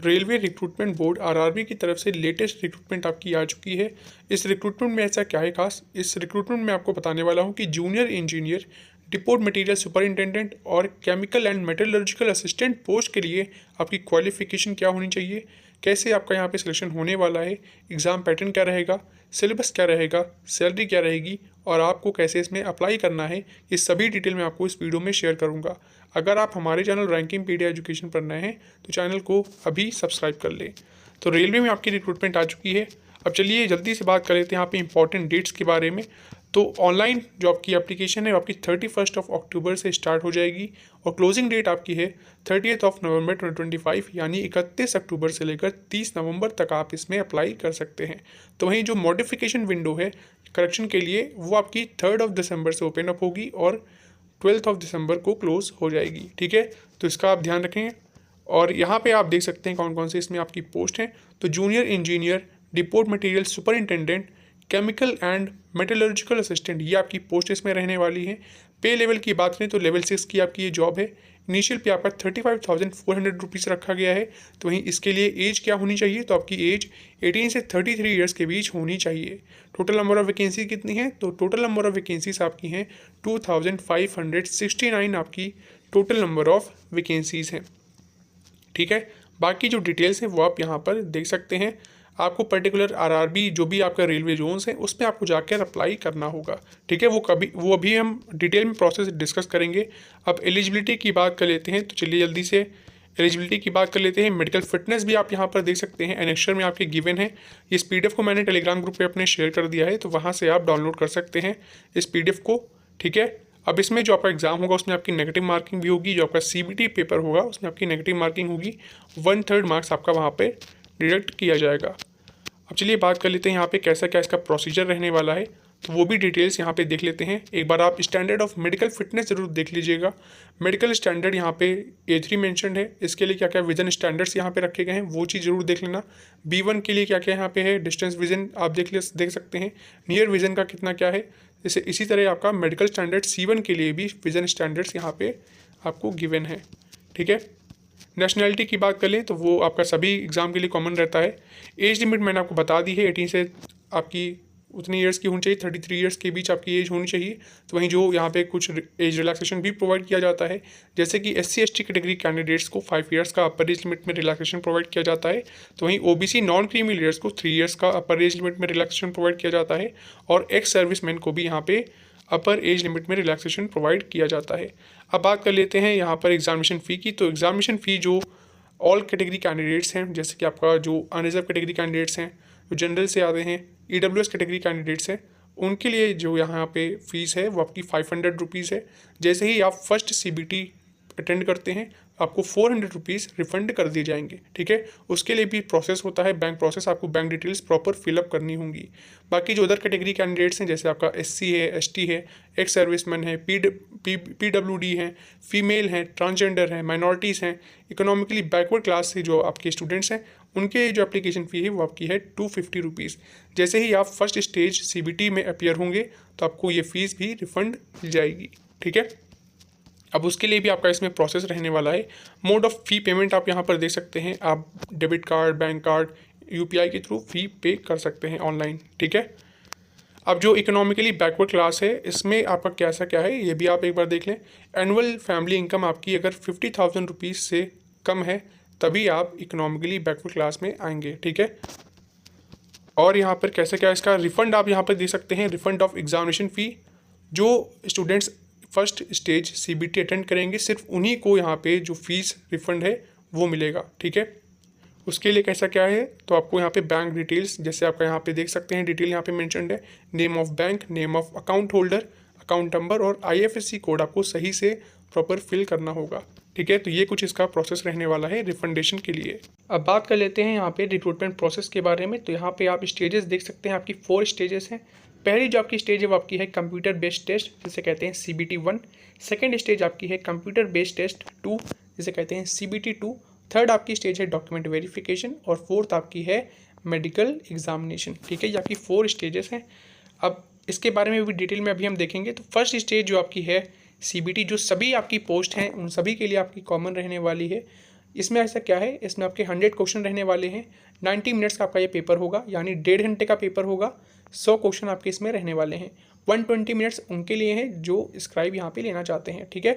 Railway recruitment board RRB की तरफ से लेटेस्ट रिक्रूटमेंट आपकी आ चुकी है। इस रिक्रूटमेंट में ऐसा क्या है खास, इस रिक्रूटमेंट में आपको बताने वाला हूँ कि junior engineer, depot material superintendent और chemical and metallurgical assistant post के लिए आपकी क्वालिफिकेशन क्या होनी चाहिए, कैसे आपका यहाँ पे सिलेक्शन होने वाला है, एग्ज़ाम पैटर्न क्या रहेगा, सिलेबस क्या रहेगा, सैलरी क्या रहेगी और आपको कैसे इसमें अप्लाई करना है, ये सभी डिटेल मैं आपको इस वीडियो में शेयर करूँगा। अगर आप हमारे चैनल रैंकिंग पीडिया एजुकेशन पर नए हैं तो चैनल को अभी सब्सक्राइब कर लें। तो रेलवे में आपकी रिक्रूटमेंट आ चुकी है। अब चलिए जल्दी से बात कर लेते हैं यहाँ पे इंपॉर्टेंट डेट्स के बारे में। तो ऑनलाइन जो आपकी एप्लीकेशन है वो आपकी 31 अक्टूबर से स्टार्ट हो जाएगी और क्लोजिंग डेट आपकी है 30 नवंबर 2025, यानी 31 अक्टूबर से लेकर 30 नवंबर तक आप इसमें अप्लाई कर सकते हैं। तो वहीं जो मॉडिफिकेशन विंडो है करेक्शन के लिए वो आपकी 3 दिसंबर से ओपन अप होगी और 12 दिसंबर को क्लोज हो जाएगी। ठीक है, तो इसका आप ध्यान रखें। और यहाँ पे आप देख सकते हैं कौन कौन से इसमें आपकी पोस्ट हैं। तो junior engineer, depot material superintendent, chemical and metallurgical assistant, ये आपकी पोस्ट इसमें रहने वाली है। पे लेवल की बात करें तो लेवल 6 की आपकी ये जॉब है। इनिशियल पे आपका 35,400 रुपीज़ रखा गया है। तो वहीं इसके लिए एज क्या होनी चाहिए, तो आपकी एज 18 से 33 ईयर्स के बीच होनी चाहिए। टोटल नंबर ऑफ़ वैकेंसी कितनी है, तो टोटल नंबर ऑफ़ वैकेंसीज आपकी हैं 2569 आपकी टोटल नंबर ऑफ़ वैकेंसीज़ हैं। ठीक है, बाकी जो डिटेल्स हैं वो आप यहाँ पर देख सकते हैं। आपको पर्टिकुलर आरआरबी जो भी आपका रेलवे जोन्स है उसमें आपको जाकर अप्लाई करना होगा। ठीक है, वो अभी हम डिटेल में प्रोसेस डिस्कस करेंगे। अब एलिजिबिलिटी की बात कर लेते हैं, तो चलिए जल्दी से एलिजिबिलिटी की बात कर लेते हैं। मेडिकल फिटनेस भी आप यहाँ पर देख सकते हैं, एनेक्चर में आपके गिवन है। इस पीडीएफ को मैंने टेलीग्राम ग्रुप पे अपने शेयर कर दिया है, तो वहाँ से आप डाउनलोड कर सकते हैं इस पीडीएफ को। ठीक है, अब इसमें जो आपका एग्जाम होगा उसमें आपकी नेगेटिव मार्किंग भी होगी। जो आपका सीबीटी पेपर होगा उसमें आपकी नेगेटिव मार्किंग होगी, 1/3 मार्क्स आपका वहाँ पे डिडक्ट किया जाएगा। अब चलिए बात कर लेते हैं यहाँ पे कैसा क्या इसका प्रोसीजर रहने वाला है, तो वो भी डिटेल्स यहाँ पे देख लेते हैं। एक बार आप स्टैंडर्ड ऑफ मेडिकल फिटनेस ज़रूर देख लीजिएगा। मेडिकल स्टैंडर्ड यहाँ पे A3 मेंशन्ड है। इसके लिए क्या क्या विजन स्टैंडर्ड्स यहाँ पे रखे गए हैं वो चीज़ ज़रूर देख लेना। B1 के लिए क्या क्या यहाँ पे है, डिस्टेंस विजन आप देख सकते हैं। नियर विजन का कितना क्या है, जैसे इसी तरह आपका मेडिकल स्टैंडर्ड C1 के लिए भी विजन स्टैंडर्ड्स यहाँ पे आपको गिवन है। ठीक है, नेशनैलिटी की बात कर लें तो वो आपका सभी एग्ज़ाम के लिए कॉमन रहता है। एज लिमिट मैंने आपको बता दी है, 18 से आपकी उतनी ईयर्स की होनी चाहिए, 33 ईयर्स के बीच आपकी एज होनी चाहिए। तो वहीं जो यहाँ पे कुछ एज रिलैक्सेशन भी प्रोवाइड किया जाता है, जैसे कि SC/ST कैटेगरी कैंडिडेट्स को 5 ईयर्स का अपर एज लिमिट में रिलैक्सेशन प्रोवाइड किया जाता है। तो वहीं OBC नॉन क्रीमी लेयर्स को 3 ईयर्स का अपर एज लिमिट में रिलैक्सेशन प्रोवाइड किया जाता है और एक्स सर्विसमैन को भी यहाँ पे अपर एज लिमिट में रिलैक्सेशन प्रोवाइड किया जाता है। अब बात कर लेते हैं यहाँ पर एग्जामिनेशन फ़ी की। तो एग्जामिनेशन फ़ी जो ऑल कैटेगरी कैंडिडेट्स हैं, जैसे कि आपका जो अनरिजर्व कैटेगरी कैंडिडेट्स हैं, जो जनरल से आते हैं, EWS कैटेगरी कैंडिडेट्स हैं, उनके लिए जो यहाँ पे फ़ीस है वो आपकी 500 रुपीज़ है। जैसे ही आप फर्स्ट CBT अटेंड करते हैं आपको 400 रुपीज़ रिफंड कर दिए जाएंगे। ठीक है, उसके लिए भी प्रोसेस होता है, बैंक प्रोसेस, आपको बैंक डिटेल्स प्रॉपर फिलअप करनी होंगी। बाकी जो अदर कैटेगरी कैंडिडेट्स हैं, जैसे आपका SC है, ST है, एक्स सर्विसमैन है, PWD हैं, फीमेल हैं, ट्रांसजेंडर हैं, माइनॉरिटीज़ हैं, इकोनॉमिकली बैकवर्ड क्लास से जो आपके स्टूडेंट्स हैं, उनके जो एप्लीकेशन फ़ी है वो आपकी है 250 रुपीज़। जैसे ही आप फर्स्ट स्टेज CBT में अपीयर होंगे तो आपको ये फ़ीस भी रिफ़ंड मिल जाएगी। ठीक है, अब उसके लिए भी आपका इसमें प्रोसेस रहने वाला है। मोड ऑफ़ फ़ी पेमेंट आप यहाँ पर देख सकते हैं, आप debit card, bank card, UPI के थ्रू फ़ी पे कर सकते हैं ऑनलाइन। ठीक है, अब जो इकोनॉमिकली बैकवर्ड क्लास है इसमें आपका कैसा क्या है ये भी आप एक बार देख लें। एनुअल फैमिली इनकम आपकी अगर 50,000 रुपीज़ से कम है तभी आप इकोनॉमिकली बैकवर्ड क्लास में आएंगे। ठीक है, और यहाँ पर कैसे क्या इसका रिफ़ंड आप यहाँ पर दे सकते हैं। रिफ़ंड ऑफ एग्जामिनेशन फ़ी, जो students first stage CBT attend करेंगे सिर्फ उन्हीं को यहाँ पे जो फ़ीस रिफ़ंड है वो मिलेगा। ठीक है, उसके लिए कैसा क्या है, तो आपको यहाँ पे बैंक डिटेल्स, जैसे आपका यहाँ पे देख सकते हैं डिटेल यहाँ पे मेंशन्ड है, name of bank, name of account holder, account number और IFSC कोड आपको सही से प्रॉपर फिल करना होगा। ठीक है, तो ये कुछ इसका प्रोसेस रहने वाला है रिफंडेशन के लिए। अब बात कर लेते हैं यहाँ पे रिक्रूटमेंट प्रोसेस के बारे में। तो यहाँ पे आप स्टेजेस देख सकते हैं, आपकी 4 स्टेजेस हैं। पहली जो आपकी स्टेज है वो आपकी है कंप्यूटर बेस्ड टेस्ट, जिसे कहते हैं CBT 1। सेकेंड स्टेज आपकी है कंप्यूटर बेस्ड टेस्ट 2, जिसे कहते हैं CBT 2। थर्ड आपकी स्टेज है डॉक्यूमेंट वेरिफिकेशन और फोर्थ आपकी है मेडिकल एग्जामिनेशन। ठीक है, ये आपकी 4 स्टेजेस हैं। अब इसके बारे में भी डिटेल में अभी हम देखेंगे। तो फर्स्ट स्टेज जो आपकी है CBT, जो सभी आपकी पोस्ट हैं उन सभी के लिए आपकी कॉमन रहने वाली है। इसमें ऐसा क्या है, इसमें आपके 100 क्वेश्चन रहने वाले हैं। 90 मिनट्स का आपका ये पेपर होगा, यानी 1.5 घंटे का पेपर होगा। 100 क्वेश्चन आपके इसमें रहने वाले हैं। 120 मिनट्स उनके लिए हैं जो स्क्राइब यहाँ पे लेना चाहते हैं, ठीक है।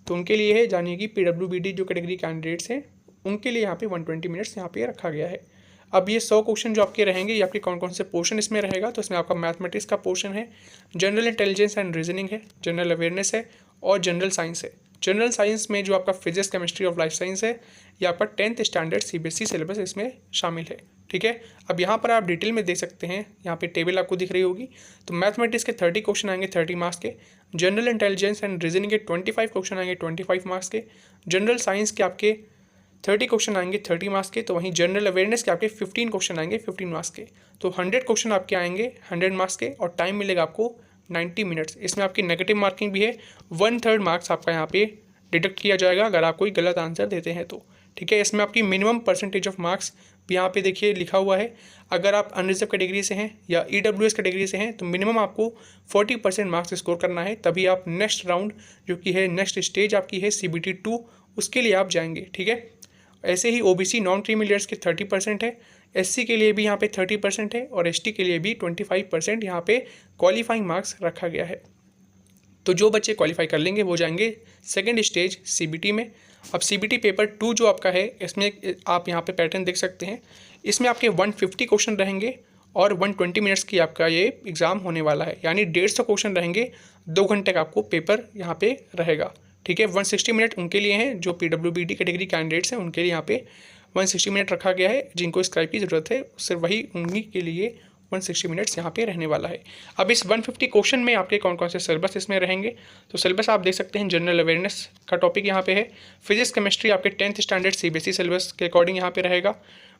तो उनके लिए है, जानिए कि PWBD जो कैटेगरी कैंडिडेट्स हैं उनके लिए यहाँ पे 120 मिनट्स यहाँ पे रखा गया है। अब ये 100 क्वेश्चन जो आपके रहेंगे, ये आपके कौन कौन से पोर्शन इसमें रहेगा, तो इसमें आपका मैथमेटिक्स का पोर्शन है, जनरल इंटेलिजेंस एंड रीजनिंग है, जनरल अवेयरनेस है और जनरल साइंस है। जनरल साइंस में जो आपका फिजिक्स, केमिस्ट्री और लाइफ साइंस है, ये आपका 10th स्टैंडर्ड CBSE सिलेबस इसमें शामिल है, ठीक है। अब यहाँ पर आप डिटेल में देख सकते हैं, यहाँ पे टेबल आपको दिख रही होगी। तो मैथमेटिक्स के 30 क्वेश्चन आएंगे 30 मार्क्स के, जनरल इंटेलिजेंस एंड रीजनिंग के 25 क्वेश्चन आएंगे 25 मार्क्स के, जनरल साइंस के आपके 30 क्वेश्चन आएंगे 30 मार्क्स के, तो वहीं जनरल अवेयरनेस के आपके 15 क्वेश्चन आएंगे 15 मार्क्स के। तो 100 क्वेश्चन आपके आएंगे 100 मार्क्स के और टाइम मिलेगा आपको 90 मिनट्स। इसमें आपकी नेगेटिव मार्किंग भी है, 1/3 मार्क्स आपका यहाँ पे डिडक्ट किया जाएगा अगर आप कोई गलत आंसर देते हैं तो, ठीक है। इसमें आपकी मिनिमम परसेंटेज ऑफ मार्क्स भी यहाँ पे देखिए लिखा हुआ है। अगर आप अनरिजर्व कैटेगरी से हैं या EWS कैटेगरी से हैं तो मिनिमम आपको 40% मार्क्स स्कोर करना है, तभी आप नेक्स्ट राउंड जो कि है नेक्स्ट स्टेज आपकी है CBT 2, उसके लिए आप जाएंगे, ठीक है। ऐसे ही OBC नॉन क्रीमी लेयर्स के 30% है, SC के लिए भी यहाँ पे 30% है और ST के लिए भी 25% यहाँ पे क्वालिफाइंग मार्क्स रखा गया है। तो जो बच्चे क्वालिफाई कर लेंगे वो जाएंगे सेकेंड स्टेज CBT में। अब CBT पेपर 2 जो आपका है, इसमें आप यहाँ पे पैटर्न देख सकते हैं। इसमें आपके 150 क्वेश्चन रहेंगे और 120 मिनट्स की आपका ये एग्ज़ाम होने वाला है, यानी 150 क्वेश्चन रहेंगे, 2 घंटे का आपको पेपर यहाँ पे रहेगा, ठीक है। 160 मिनट उनके लिए हैं जो PWBD कैटेगरी कैंडिडेट्स हैं, उनके लिए यहाँ पे 160 मिनट रखा गया है। जिनको स्क्राइब की ज़रूरत है सिर्फ वही उन्हीं के लिए 160 मिनट्स यहाँ पे रहने वाला है। अब इस 150 क्वेश्चन में आपके कौन कौन से सिलेबस इसमें रहेंगे, तो सिलेबस आप देख सकते हैं। जनरल अवेयरनेस का टॉपिक यहाँ पे है, फिजिक्स केमिस्ट्री आपके 10th स्टैंडर्ड CBSE सिलेबस के अकॉर्डिंग यहाँ पे रहेगा।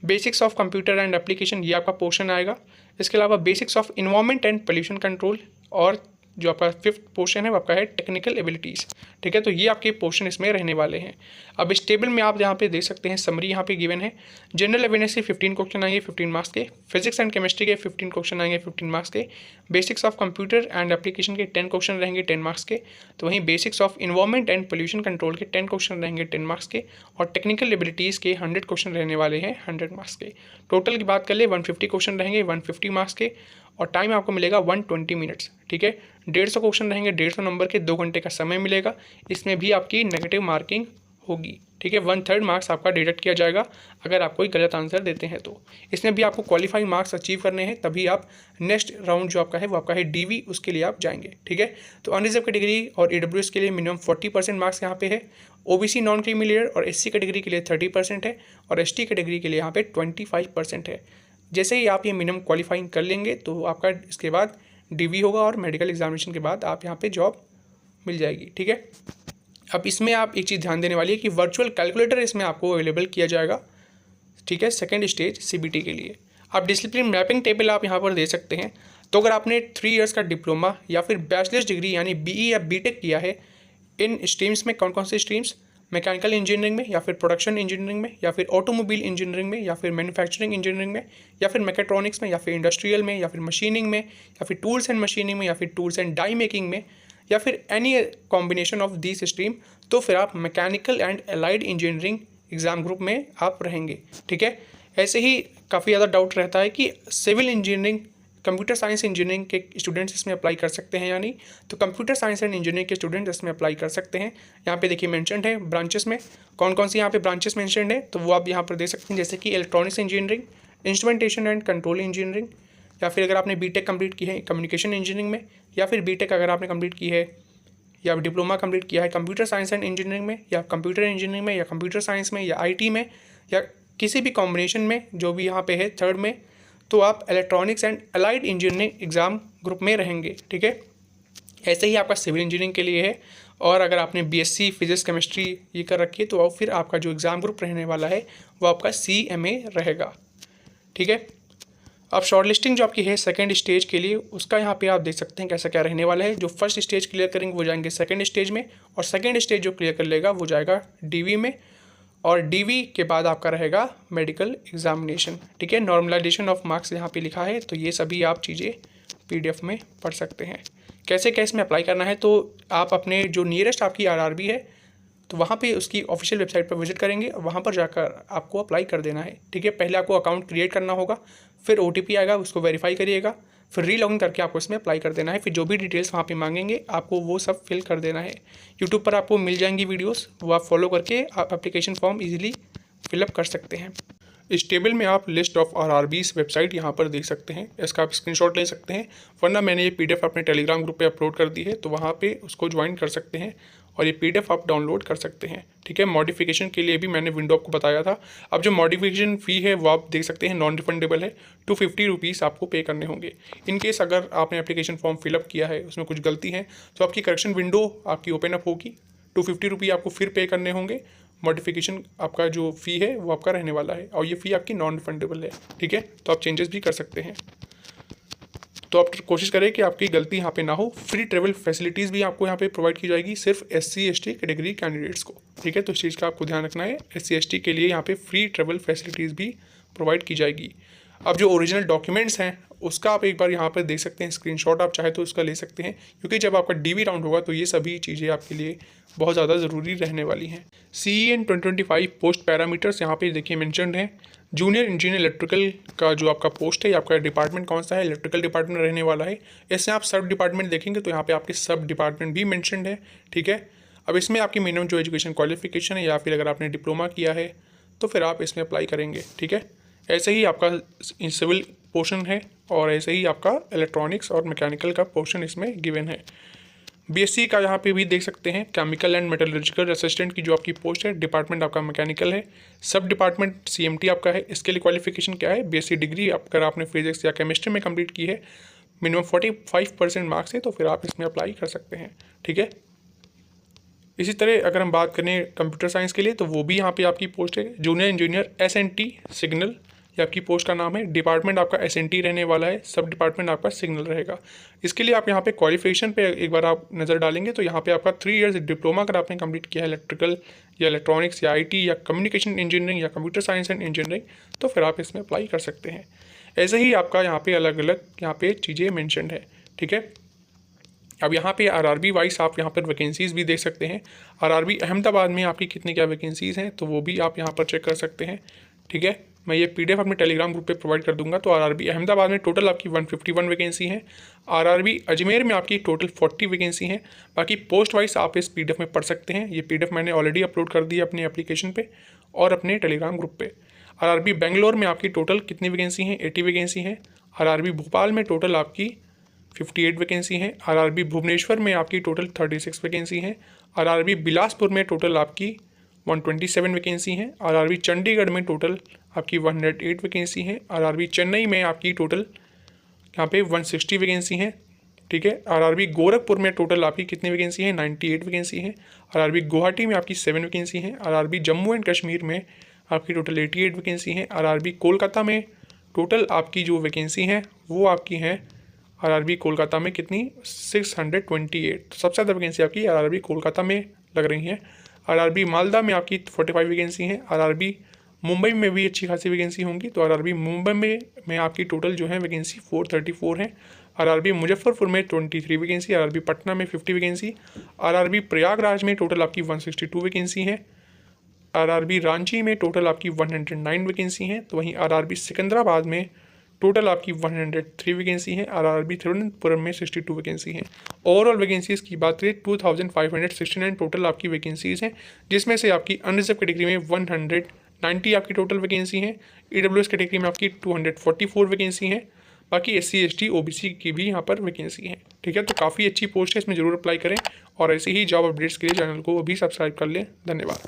Basics of computer and application, ये आपका पोर्शन आएगा। इसके अलावा basics of environment and pollution control, और जो आपका 5th पोर्शन है वो आपका है टेक्निकल एबिलिटीज़, ठीक है। तो ये आपके पोर्शन इसमें रहने वाले हैं। अब इस टेबल में आप यहाँ पे देख सकते हैं, समरी यहाँ पे गिवन है। जनरल अवेयरनेस के 15 क्वेश्चन आएंगे 15 मार्क्स के, फिजिक्स एंड केमिस्ट्री के 15 क्वेश्चन आएंगे 15 मार्क्स के, basics of computer and application के 10 क्वेश्चन रहेंगे 10 मार्क्स के, तो वहीं basics of environment and pollution control के 10 क्वेश्चन रहेंगे 10 मार्क्स के, और टेक्निकल एबिलिटीज़ के 100 क्वेश्चन रहने वाले हैं 100 मार्क्स के। टोटल की बात कर ले 150 क्वेश्चन रहेंगे 150 मार्क्स के, और टाइम आपको मिलेगा 120 मिनट्स, ठीक है। 150 क्वेश्चन रहेंगे 150 नंबर के, 2 घंटे का समय मिलेगा। इसमें भी आपकी नेगेटिव मार्किंग होगी, ठीक है। 1/3 मार्क्स आपका डिडक्ट किया जाएगा अगर आप कोई गलत आंसर देते हैं तो। इसमें भी आपको क्वालिफाइंग मार्क्स अचीव करने हैं, तभी आप नेक्स्ट राउंड जो आपका है वो आपका है DV, उसके लिए आप जाएंगे, ठीक है। तो अनरिजर्व कैटेगरी और EWS के लिए मिनिमम 40% मार्क्स यहाँ पे है, OBC नॉन क्रीमी लेयर और SC कैटेगरी के लिए 30% है, और ST कैटेगरी के लिए यहाँ पे 25% है। जैसे ही आप ये मिनिमम क्वालिफाइंग कर लेंगे तो आपका इसके बाद DV होगा, और मेडिकल एग्जामिनेशन के बाद आप यहाँ पे जॉब मिल जाएगी, ठीक है। अब इसमें आप एक चीज़ ध्यान देने वाली है कि वर्चुअल कैलकुलेटर इसमें आपको अवेलेबल किया जाएगा, ठीक है, सेकेंड स्टेज CBT के लिए। आप डिसिप्लिन मैपिंग टेबल आप यहाँ पर दे सकते हैं। तो अगर आपने 3 इयर्स का डिप्लोमा या फिर बैचलर्स डिग्री यानी BE या BTech किया है, इन स्ट्रीम्स में कौन कौन सी स्ट्रीम्स, मैकेनिकल इंजीनियरिंग में, या फिर प्रोडक्शन इंजीनियरिंग में, या फिर ऑटोमोबाइल इंजीनियरिंग में, या फिर मैन्युफैक्चरिंग इंजीनियरिंग में, या फिर मैकेट्रॉनिक्स में, या फिर इंडस्ट्रियल में, या फिर मशीनिंग में, या फिर टूल्स एंड मशीनिंग में, या फिर टूल्स एंड डाई मेकिंग में, या फिर any combination of this stream, तो फिर आप mechanical and allied engineering exam group में आप रहेंगे, ठीक है। ऐसे ही काफ़ी ज़्यादा डाउट रहता है कि civil engineering, computer science engineering के स्टूडेंट्स इसमें अप्लाई कर सकते हैं या नहीं, तो कंप्यूटर साइंस एंड इंजीनियरिंग के स्टूडेंट इसमें अप्लाई कर सकते हैं। यहाँ पे देखिए मेंशन्ड है ब्रांचेस में, कौन कौन सी यहाँ पे ब्रांचेस मेंशन्ड है, तो वो आप यहाँ पर देख सकते हैं, जैसे कि electronics engineering, instrumentation and control engineering, या फिर अगर आपने BTech कंप्लीट की है कम्युनिकेशन इंजीनियरिंग में, या फिर BTech अगर आपने कंप्लीट की है या डिप्लोमा कंप्लीट किया है कंप्यूटर साइंस एंड इंजीनियरिंग में, या कंप्यूटर इंजीनियरिंग में, या कंप्यूटर साइंस में, या IT में, या किसी भी कॉम्बिनेशन में जो भी यहाँ पे है थर्ड में, तो आप electronics and allied engineering exam group में रहेंगे, ठीक है। ऐसे ही आपका सिविल इंजीनियरिंग के लिए है, और अगर आपने BSc फिजिक्स केमिस्ट्री ये कर रखी है तो फिर आपका जो एग्ज़ाम ग्रुप रहने वाला है वो आपका CMA रहेगा, ठीक है। अब शॉर्ट लिस्टिंग जो आपकी है सेकंड स्टेज के लिए, उसका यहाँ पे आप देख सकते हैं कैसा क्या रहने वाला है। जो फर्स्ट स्टेज क्लियर करेंगे वो जाएंगे सेकंड स्टेज में, और सेकंड स्टेज जो क्लियर कर लेगा वो जाएगा DV में, और DV के बाद आपका रहेगा मेडिकल एग्जामिनेशन, ठीक है। नॉर्मलाइजेशन ऑफ मार्क्स यहाँ पे लिखा है, तो ये सभी आप चीज़ें PDF में पढ़ सकते हैं। कैसे कैसे में अप्लाई करना है, तो आप अपने जो नियरेस्ट आपकी RRB है तो वहाँ पे उसकी ऑफिशियल वेबसाइट पर विजिट करेंगे, वहाँ पर जाकर आपको अप्लाई कर देना है। ठीक है, पहले आपको अकाउंट क्रिएट करना होगा, फिर OTP आएगा, उसको वेरीफाई करिएगा, फिर रीलॉगिन करके आपको इसमें अप्लाई कर देना है। फिर जो भी डिटेल्स वहाँ पे मांगेंगे आपको वो सब फिल कर देना है। यूट्यूब पर आपको मिल जाएंगी वीडियोस, वो आप फॉलो करके आप एप्लीकेशन फॉर्म इजीली फिलअप कर सकते हैं। इस टेबल में आप लिस्ट ऑफ RRBs वेबसाइट यहाँ पर देख सकते हैं, इसका आप स्क्रीनशॉट ले सकते हैं, वरना मैंने ये PDF अपने टेलीग्राम ग्रुप पे अपलोड कर दी है, तो वहाँ पे उसको ज्वाइन कर सकते हैं और ये PDF आप डाउनलोड कर सकते हैं। ठीक है, मॉडिफिकेशन के लिए भी मैंने विंडो आपको बताया था। अब जो मॉडिफिकेशन फ़ी है वो आप देख सकते हैं नॉन रिफंडेबल है, 250 रुपीज़ आपको पे करने होंगे। इन केस अगर आपने एप्लीकेशन फॉर्म फिलअप किया है, उसमें कुछ गलती है, तो आपकी करेक्शन विंडो आपकी ओपन अप होगी, 250 रुपये आपको फिर पे करने होंगे। मॉडिफिकेशन आपका जो फ़ी है वो आपका रहने वाला है और ये फ़ी आपकी नॉन रिफंडेबल है। ठीक है, तो आप चेंजेस भी कर सकते हैं। तो आप कोशिश करें कि आपकी गलती यहाँ पे ना हो। फ्री ट्रेवल फैसिलिटीज़ भी आपको यहाँ पे प्रोवाइड की जाएगी, सिर्फ SC ST कैटेगरी कैंडिडेट्स को। ठीक है, तो इस चीज़ का आपको ध्यान रखना है, SC ST के लिए यहाँ पे फ्री ट्रेवल फैसिलिटीज़ भी प्रोवाइड की जाएगी। अब जो ओरिजिनल डॉक्यूमेंट्स हैं उसका आप एक बार यहाँ पर देख सकते हैं, स्क्रीनशॉट आप चाहे तो उसका ले सकते हैं, क्योंकि जब आपका DV राउंड होगा तो ये सभी चीज़ें आपके लिए बहुत ज़्यादा ज़रूरी रहने वाली हैं। CEN 2025 पोस्ट पैरामीटर्स यहाँ पे देखिए मेंशन्ड हैं। जूनियर इंजीनियर इलेक्ट्रिकल का जो आपका पोस्ट है, आपका डिपार्टमेंट कौन सा है, इलेक्ट्रिकल डिपार्टमेंट रहने वाला है। इससे आप सब डिपार्टमेंट देखेंगे तो यहाँ पे आपके सब डिपार्टमेंट भी मेंशन्ड है। ठीक है, अब इसमें आपकी मिनिमम जो एजुकेशन क्वालिफिकेशन है, या फिर अगर आपने डिप्लोमा किया है तो फिर आप इसमें अप्लाई करेंगे। ठीक है, ऐसे ही आपका सिविल पोर्शन है और ऐसे ही आपका इलेक्ट्रॉनिक्स और मैकेनिकल का पोर्शन इसमें गिवन है। BSc का यहाँ पे भी देख सकते हैं, केमिकल एंड मेटलर्जिकल असिस्टेंट की जो आपकी पोस्ट है, डिपार्टमेंट आपका मैकेनिकल है, सब डिपार्टमेंट CMT आपका है। इसके लिए क्वालिफिकेशन क्या है, BSc डिग्री अगर आपने फिजिक्स या केमिस्ट्री में कंप्लीट की है, मिनिमम 45% मार्क्स है, तो फिर आप इसमें अप्लाई कर सकते हैं। ठीक है, इसी तरह अगर हम बात करें कंप्यूटर साइंस के लिए, तो वो भी यहाँ पे आपकी पोस्ट है, जूनियर इंजीनियर SNT सिग्नल, ये आपकी पोस्ट का नाम है। डिपार्टमेंट आपका SNT रहने वाला है, सब डिपार्टमेंट आपका सिग्नल रहेगा। इसके लिए आप यहाँ पे क्वालिफिकेशन पे एक बार आप नज़र डालेंगे तो यहाँ पे आपका 3 इयर्स डिप्लोमा अगर आपने कंप्लीट किया है इलेक्ट्रिकल या इलेक्ट्रॉनिक्स या IT या कम्युनिकेशन इंजीनियरिंग या कंप्यूटर साइंस एंड इंजीनियरिंग, तो फिर आप इसमें अप्लाई कर सकते हैं। ऐसे ही आपका यहाँ पे अलग अलग यहाँ पे चीज़ें मैंशन्ड है। ठीक है, अब यहाँ पे RRB वाइज आप यहाँ पर वैकेंसीज़ भी देख सकते हैं। RRB अहमदाबाद में आपकी कितनी क्या वैकेंसीज़ हैं, तो वो भी आप यहाँ पर चेक कर सकते हैं। ठीक है, मैं ये PDF अपने टेलीग्राम ग्रुप पे प्रोवाइड कर दूंगा। तो RRB अहमदाबाद में टोटल आपकी 151 वैकेंसी है। RRB अजमेर में आपकी टोटल 40 वैकेंसी हैं। बाकी पोस्ट वाइज आप इस PDF में पढ़ सकते हैं। ये PDF मैंने ऑलरेडी अपलोड कर दी है अपनी एप्लीकेशन पे और अपने टेलीग्राम ग्रुप पे। RRB बेंगलोर में आपकी टोटल कितनी वैकेंसी हैं, 80 वैकेंसी हैं। RRB भोपाल में टोटल आपकी 58 वैकेंसी हैं। RRB भुवनेश्वर में आपकी टोटल 36 वैकेंसी हैं। RRB बिलासपुर में टोटल आपकी 127 वैकेंसी हैं। RRB चंडीगढ़ में टोटल आपकी 108 वैकेंसी हैं। RRB चेन्नई में आपकी टोटल यहाँ पे 160 वैकेंसी हैं। ठीक है, RRB गोरखपुर में टोटल आपकी कितनी वैकेंसी है, 98 वैकेंसी हैं। RRB गुवाहाटी में आपकी 7 वैकेंसी हैं। RRB जम्मू एंड कश्मीर में आपकी टोटल 88 वैकेंसी हैं। RRB कोलकाता में टोटल आपकी जो वैकेंसी हैं वो आपकी हैं RRB कोलकाता में कितनी, 628। सबसे ज़्यादा वैकेंसी आपकी RRB कोलकाता में लग रही हैं। RRB मालदा में आपकी 45 वैकेंसी हैं। RRB मुंबई में भी अच्छी खासी वैकेंसी होंगी, तो RRB मुंबई में आपकी टोटल जो है वैकेंसी 434 है। RRB मुजफ्फरपुर में 23 वैकेंसी। RRB पटना में 50 वैकेंसी। RRB प्रयागराज में टोटल आपकी 162 वैकेंसी है। RRB रांची में टोटल आपकी 109 वैकेंसी हैं। तो वहीं RRB सिकंदराबाद में टोटल आपकी 103 वैकेंसी है। RRB तिरुवनंतपुरम में 62 वैकेंसी हैं। ओवरऑल वैकेंसीज़ की बात करें 2569 टोटल आपकी वैकेंसीज़ हैं, जिसमें से आपकी अनरिजर्व कैटेगरी में 190 आपकी टोटल वैकेंसी हैं। EWS कैटेगरी में आपकी 244 वैकेंसी हैं। बाकी SC ST OBC की भी यहाँ पर वैकेंसी है। ठीक है, तो काफ़ी अच्छी पोस्ट है, इसमें ज़रूर अप्लाई करें और ऐसे ही जॉब अपडेट्स के लिए चैनल को भी सब्सक्राइब कर लें। धन्यवाद।